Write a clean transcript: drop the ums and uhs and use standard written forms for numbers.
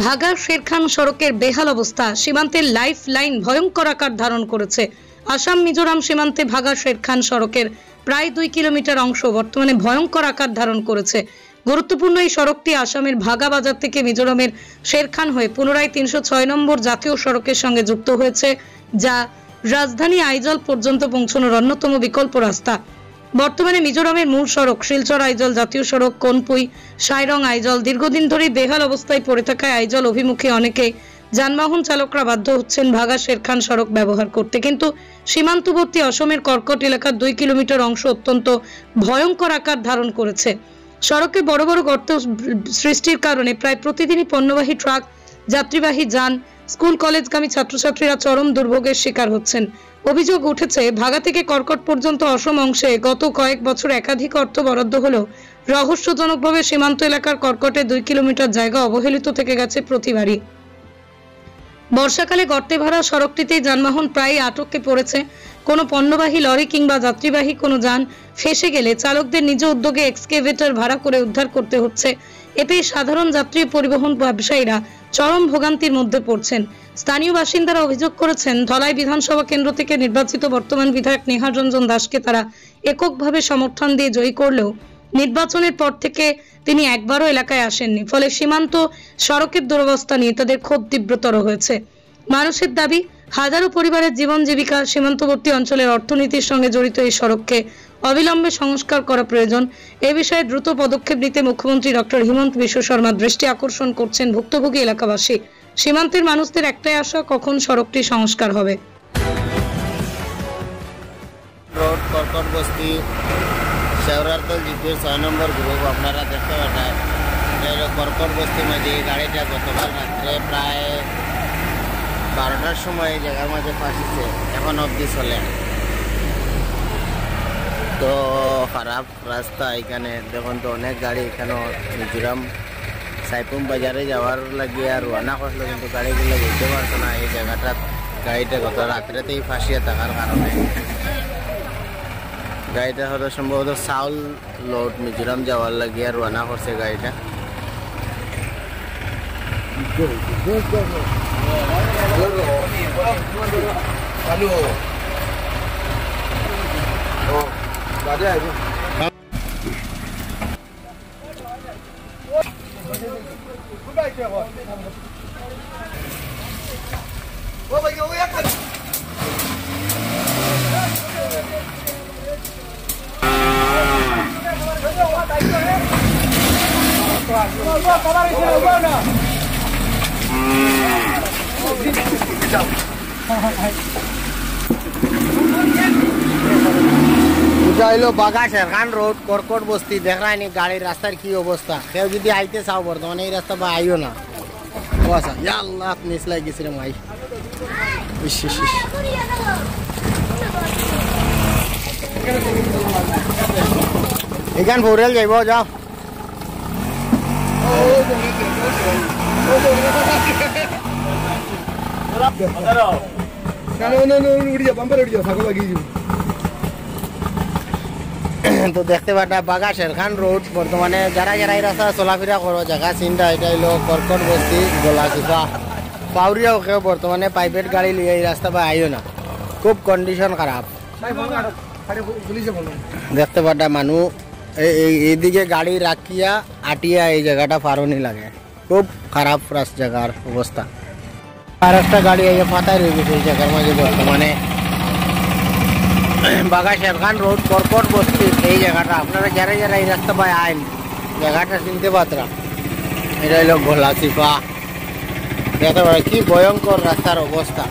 ভাগা শেরখান সড়কের বেহাল অবস্থা, সীমান্তের লাইফ লাইন ভয়ঙ্কর আকার ধারণ করেছে। আসাম মিজোরাম সীমান্তে ভাগা শেরখান সড়কের প্রায় 2 কিলোমিটার অংশ বর্তমানে ভয়ঙ্কর আকার ধারণ করেছে। গুরুত্বপূর্ণ এই সড়কটি আসামের ভাগা বাজার থেকে মিজোরামের শেরখান হয়ে পুনরায় 306 নম্বর জাতীয় সড়কের সঙ্গে যুক্ত হয়েছে, যা রাজধানী আইজল পর্যন্ত পৌঁছানোর অন্যতম বিকল্প রাস্তা। বর্তমানে মিজোরামের মূল সড়ক শিলচর আইজল জাতীয় সড়ক কোনপুই সাইরং আইজল দীর্ঘদিন ধরেই বেহাল অবস্থায় পড়ে থাকায় আইজল অভিমুখে অনেকে যানবাহন চালকরা বাধ্য হচ্ছেন ভাগা শেরখান সড়ক ব্যবহার করতে। কিন্তু সীমান্তবর্তী অসমের কর্কট এলাকার 2 কিলোমিটার অংশ অত্যন্ত ভয়ঙ্কর আকার ধারণ করেছে। সড়কে বড় বড় গর্ত সৃষ্টির কারণে প্রায় প্রতিদিনই পণ্যবাহী ট্রাক, যাত্রীবাহী যান, স্কুল কলেজগামী ছাত্রছাত্রীরা চরম দুর্ভোগের শিকার হচ্ছেন। অভিযোগ উঠেছে, ভাগা থেকে কর্কট পর্যন্ত অসম অংশে গত কয়েক বছর একাধিক অর্থ বরাদ্দ হলেও রহস্যজনকভাবে সীমান্ত এলাকার কর্কটে 2 কিলোমিটার জায়গা অবহেলিত থেকে গেছে প্রতিবারই। বর্ষাকালে গর্তে ভরা সড়কটিতেই যানবাহন প্রায় আটকে পড়েছে। কোনো পণ্যবাহী লরি কিংবা যাত্রীবাহী কোনো যান ফেসে গেলে চালকদের নিজ উদ্যোগে এক্সকেভেটর ভাড়া করে উদ্ধার করতে হচ্ছে। এতে সাধারণ যাত্রী পরিবহন ব্যবসায়ীরা চরম ভোগান্তির মধ্যে পড়ছেন। স্থানীয় বাসিন্দারা অভিযোগ করেছেন, ধলাই বিধানসভা কেন্দ্র থেকে নির্বাচিত বর্তমান বিধায়ক নেহার রঞ্জন দাসকে তারা এককভাবে সমর্থন দিয়ে জয়ী করলেও নির্বাচনের পর থেকে তিনি একবারও এলাকায় আসেননি। ফলে সীমান্ত সড়কের দুরবস্থা নিয়ে তাদের ক্ষোভ তীব্রতর হয়েছে। মানুষের দাবি, হাজারো পরিবারের জীবন জীবিকা সীমান্তবর্তী অঞ্চলের অর্থনীতির সঙ্গে জড়িত এই সড়ককে অবিলম্বে সংস্কার করা প্রয়োজন। এ বিষয়ে দ্রুত পদক্ষেপ নিতে মুখ্যমন্ত্রী ডক্টর হিমন্ত বিশ্ব শর্মা দৃষ্টি আকর্ষণ করছেন ভুক্তভোগী এলাকাবাসী। সীমান্তের মানুষদের একটাই আশা, কখন সড়কটি সংস্কার হবে। রোড কর্কট বস্তি শেওরারতল জিপির 6 নম্বর গ্রুপ আপনারা দেখতে পাচ্ছেন। কর্কট বস্তির মাঝে গাড়িটা গতকাল রাত্রে প্রায় 12টার সময় জায়গার মাঝে ফাঁসিছে, এখন অবধি চলে। তো খারাপ রাস্তা এখানে দেখুন, তো অনেক গাড়ি এখানে মিজোরাম সাইপুম বাজারে যাওয়ার লাগিয়ে আর রওনা করলো, কিন্তু গাড়িগুলো বুঝতে পারতো না এই জায়গাটা গাড়িটা গত রাত্রেতেই ফাঁসিয়ে থাকার কারণে। গাড়িটা হলো সম্ভবত চাউল লোড মিজোরাম যাওয়ার লাগিয়ে রওনা করছে গাড়িটা। বাগা শেরখান রোড কর্কট বস্তি দেখায়নি গাড়ির রাস্তার কি অবস্থা। কেউ যদি আইতে চাও বর্তমানে এই রাস্তা বা আইও না। আল্লাহ নিচ লাগিয়েছিল মাই এখান ভোরেল যাইব, যাও তো দেখতে পাটা বাগা শেরখান রোড বর্তমানে যারা যারা এই রাস্তা চলাফেরা করো জায়গা চিন্তা এটা হইলো কর্কট বস্তি গোলাচিপা পাউরিয়াও কেউ বর্তমানে প্রাইভেট গাড়ি লিয়ে এই রাস্তা বা আইও না, খুব কন্ডিশন খারাপ। দেখতে পাটা মানুষ এইদিকে গাড়ি রাখিয়া আটিয়া এই জায়গাটা পারনি লাগে, খুব খারাপ জায়গার অবস্থা। আর একটা গাড়ি পাতায় রয়ে গেছে এই জায়গার মাঝে বর্তমানে। বাগা শেরখান রোড কর্কট বস্তি এই জায়গাটা আপনারা যারা যারা এই রাস্তা পায় আইন জায়গাটা চিনতে পাত্রা। এটা হইল গোলাচিপা, দেখতে পারে কি ভয়ঙ্কর রাস্তার অবস্থা।